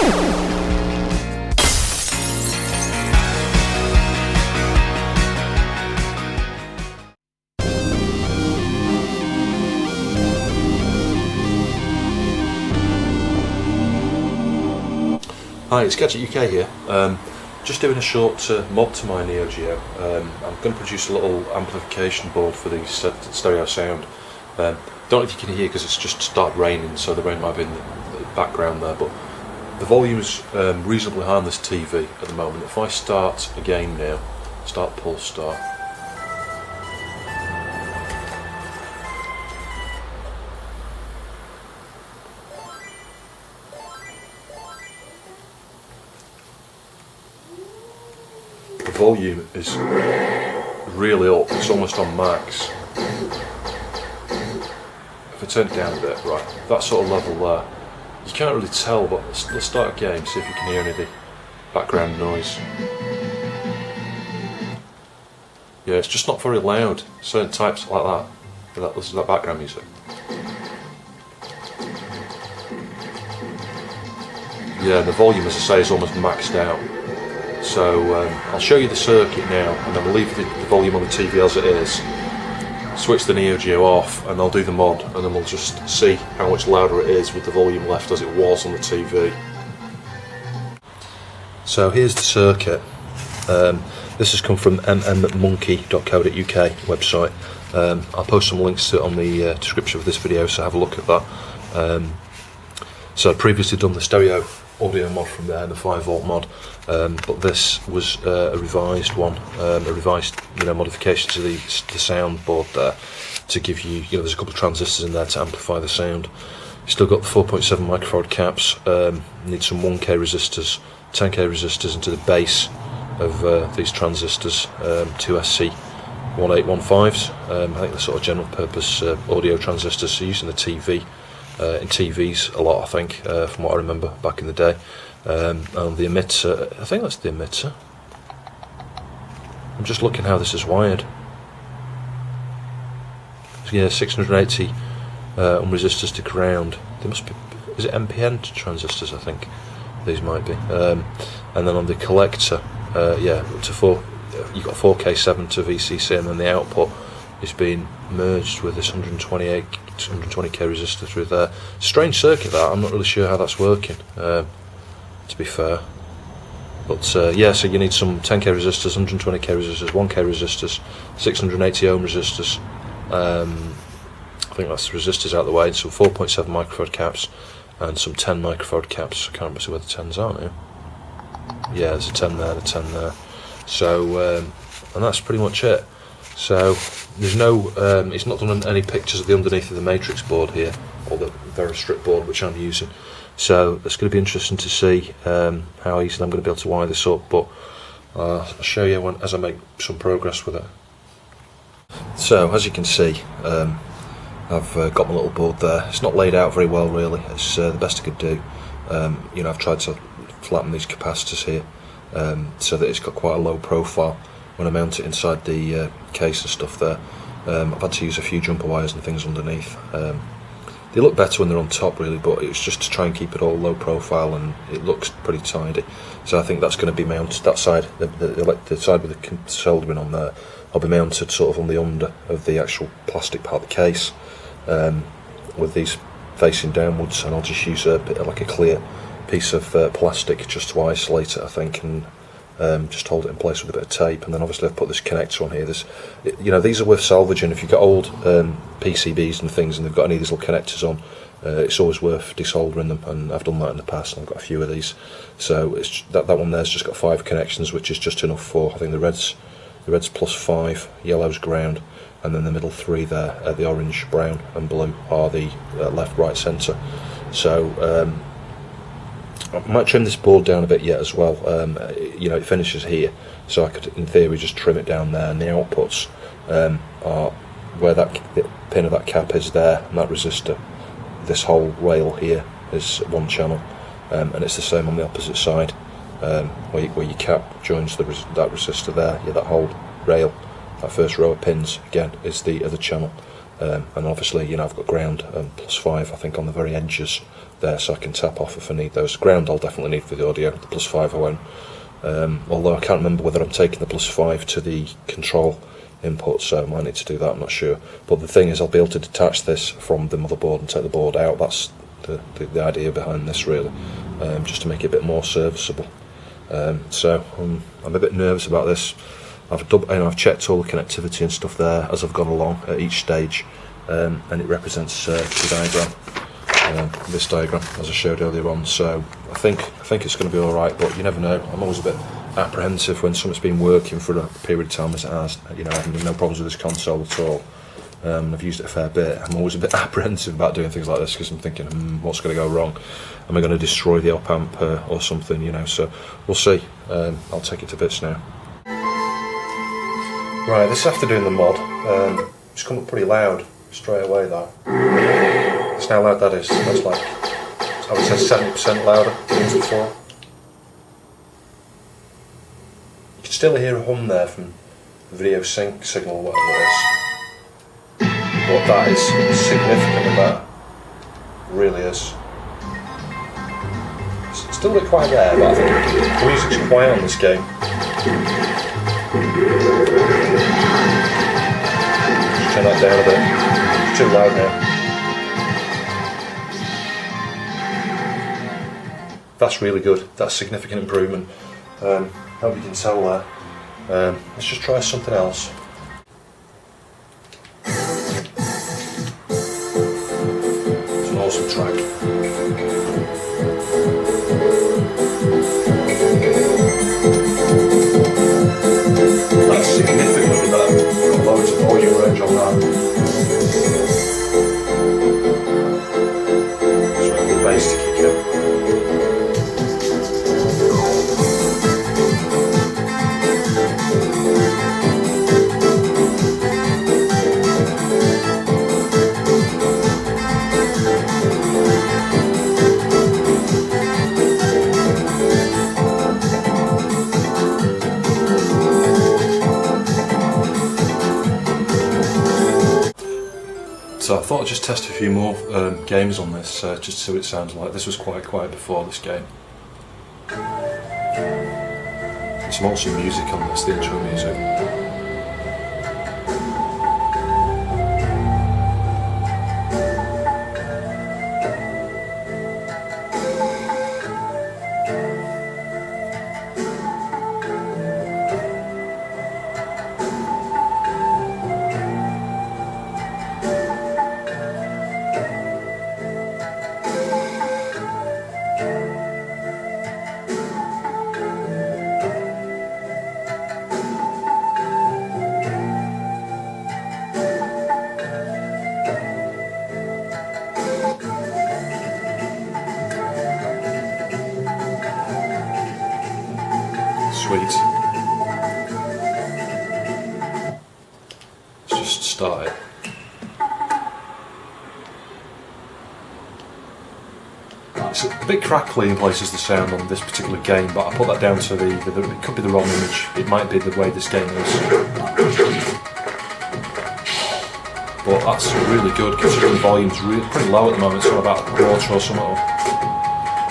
Hi, it's Gadget UK here. Just doing a short mod to my neo-geo. I'm going to produce a little amplification board for the stereo sound. Don't know if you can hear because it's just started raining, so the rain might be in the background there, but the volume's reasonably high on this TV at the moment. If I start again now, start pulse start. The volume is really up, it's almost on max. If I turn it down a bit, right, that sort of level there, you can't really tell, but let's start again, see if you can hear any of the background noise. Yeah, it's just not very loud, certain types like that, listen to that background music. Yeah, the volume, as I say, is almost maxed out. So I'll show you the circuit now, and then we'll leave the volume on the TV as it is, switch the neo-geo off, and I'll do the mod, and then we'll just see how much louder it is with the volume left as it was on the TV. So here's the circuit. This has come from mmmonkey.co.uk website. I'll post some links to it on the description of this video, so have a look at that. So I'd previously done the stereo audio mod from there, the 5V mod, but this was a revised one, a revised modification to the sound board there, to give you, there's a couple of transistors in there to amplify the sound. Still got the 4.7 microfarad caps, need some 1K resistors, 10K resistors into the base of these transistors, two SC1815s, I think they're sort of general purpose audio transistors, so using the TV. In TVs a lot, I think, from what I remember back in the day. And the emitter, I think that's the emitter. I'm just looking how this is wired. Yeah, 680 resistors to ground. They must be, is it MPN transistors, I think these might be. And then on the collector, yeah, to you've got 4K7 to VCC, and then the output is being merged with this 120k resistor through there. Strange circuit that, I'm not really sure how that's working, to be fair. But yeah, so you need some 10k resistors, 120k resistors, 1k resistors, 680 ohm resistors. I think that's the resistors out the way, and some 4.7 microfarad caps and some 10 microfarad caps. I can't remember where the 10s are now. Yeah, there's a 10 there, the 10 there. So, and that's pretty much it. So there's no, it's not done any pictures of the underneath of the matrix board here, or the Veristrip board which I'm using. So it's going to be interesting to see how easily I'm going to be able to wire this up, but I'll show you as I make some progress with it. So as you can see, I've got my little board there. It's not laid out very well really, it's the best I could do. I've tried to flatten these capacitors here so that it's got quite a low profile when I mount it inside the case and stuff there. I've had to use a few jumper wires and things underneath. They look better when they're on top really, but it's just to try and keep it all low profile, and it looks pretty tidy. So I think that's going to be mounted, that side, the side with the soldering on there, I'll be mounted sort of on the under of the actual plastic part of the case, with these facing downwards, and I'll just use a bit of like a clear piece of plastic just to isolate it, I think, and just hold it in place with a bit of tape. And then obviously I've put this connector on here. These are worth salvaging. If you've got old PCBs and things and they've got any of these little connectors on, it's always worth desoldering them, and I've done that in the past, and I've got a few of these. So it's that one there's just got 5 connections, which is just enough for, I think the red's +5, yellow's ground, and then the middle 3 there, the orange, brown and blue, are the left, right, centre. So I might trim this board down a bit yet as well. It finishes here, so I could in theory just trim it down there, and the outputs are where the pin of that cap is there, and that resistor, this whole rail here is one channel, and it's the same on the opposite side, where your cap joins that resistor there. Yeah, that whole rail, that first row of pins again is the other channel. And obviously, you know, I've got ground +5, I think, on the very edges there, so I can tap off if I need those. Ground I'll definitely need for the audio, the +5 I won't. Although I can't remember whether I'm taking the +5 to the control input, so I might need to do that, I'm not sure. But the thing is, I'll be able to detach this from the motherboard and take the board out. That's the idea behind this, really, just to make it a bit more serviceable. So I'm a bit nervous about this. I've checked all the connectivity and stuff there as I've gone along at each stage, and it represents the diagram, this diagram as I showed earlier on. So I think it's going to be all right, but you never know. I'm always a bit apprehensive when something's been working for a period of time as it has. You know, I haven't had no problems with this console at all. I've used it a fair bit. I'm always a bit apprehensive about doing things like this because I'm thinking, what's going to go wrong? Am I going to destroy the op amp or something? You know, so we'll see. I'll take it to bits now. Right, this is after doing the mod. It's come up pretty loud straight away. That. That's how loud that is. That's like, I would say 70% louder than it was before. You can still hear a hum there from the video sync signal, whatever it is. But that is significantly better. It really is. It's still a bit quiet there, but I think the music's quiet on this game. Just turn that down a bit. It's too loud now. That's really good. That's significant improvement. Hope you can tell there. Let's just try something else. It's an awesome track. That's significantly better. Got loads of audio range on that. Just wait for the bass to kick in. So I thought I'd just test a few more games on this, just to see what it sounds like. This was quite quiet before this game. There's some awesome music on this, the intro music. Sweet. Let's just start it. It's a bit crackly in places, the sound on this particular game, but I put that down to it could be the wrong image. It might be the way this game is. But that's really good considering the volume's pretty low at the moment. It's on about a quarter or something.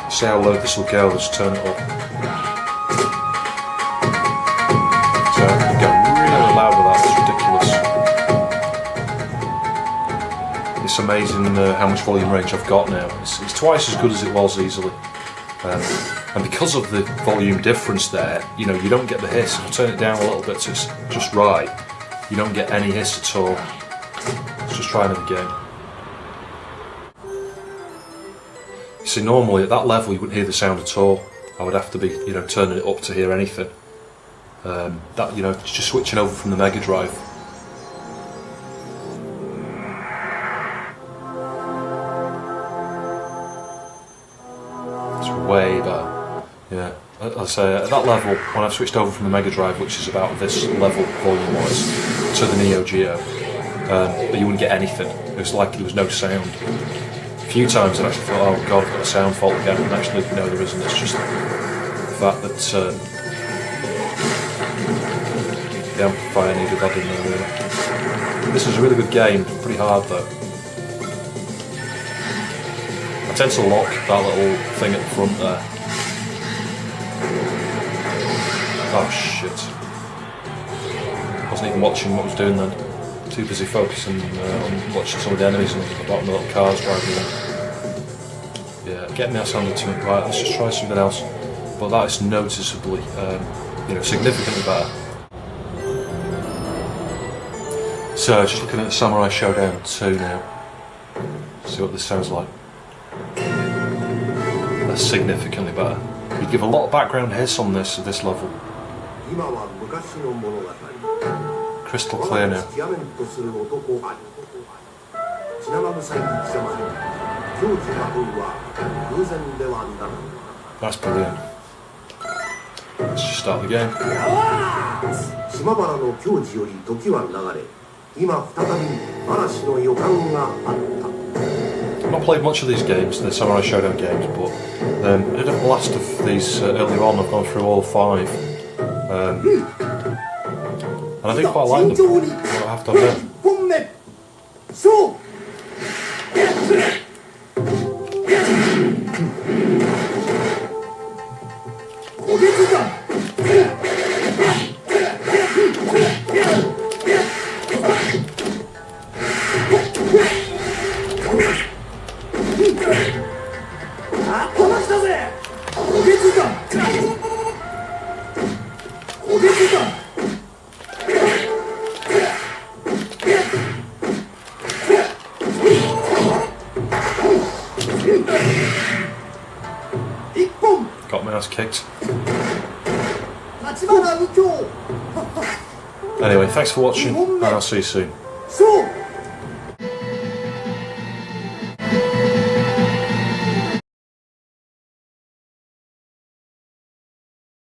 See how low this will go. Let's turn it up. It's amazing how much volume range I've got now. It's twice as good as it was easily, and because of the volume difference there, you know, you don't get the hiss. If I turn it down a little bit so it's just right, you don't get any hiss at all. Let's just try another game. You see, normally at that level you wouldn't hear the sound at all. I would have to be, you know, turning it up to hear anything. That, you know, just switching over from the Mega Drive. Way better, yeah. I'll say at that level, when I've switched over from the Mega Drive, which is about this level volume-wise, to the Neo-geo, you wouldn't get anything. It was like there was no sound. A few times I actually thought, oh god, I've got a sound fault again, and actually, no, there isn't. It's just the fact that the amplifier needed that in there, really. This is a really good game, pretty hard though. I tend to lock that little thing at the front there. Oh shit. Wasn't even watching what I was doing then. Too busy focusing on watching some of the enemies and the bottom of the little cars driving around. Yeah, getting my ass handed to me. Right, let's just try something else. But that is noticeably, significantly better. So, just looking at the Samurai Showdown 2 now. See what this sounds like. That's significantly better. You give a lot of background hiss on this level. Crystal clear now. That's brilliant. Let's just start the game. I've not played much of these games, the Samurai Showdown games, but I did have the last of these earlier on. I've gone through all 5. And I do quite like them, what I have to admit. Got my ass kicked. Anyway, thanks for watching, and I'll see you soon.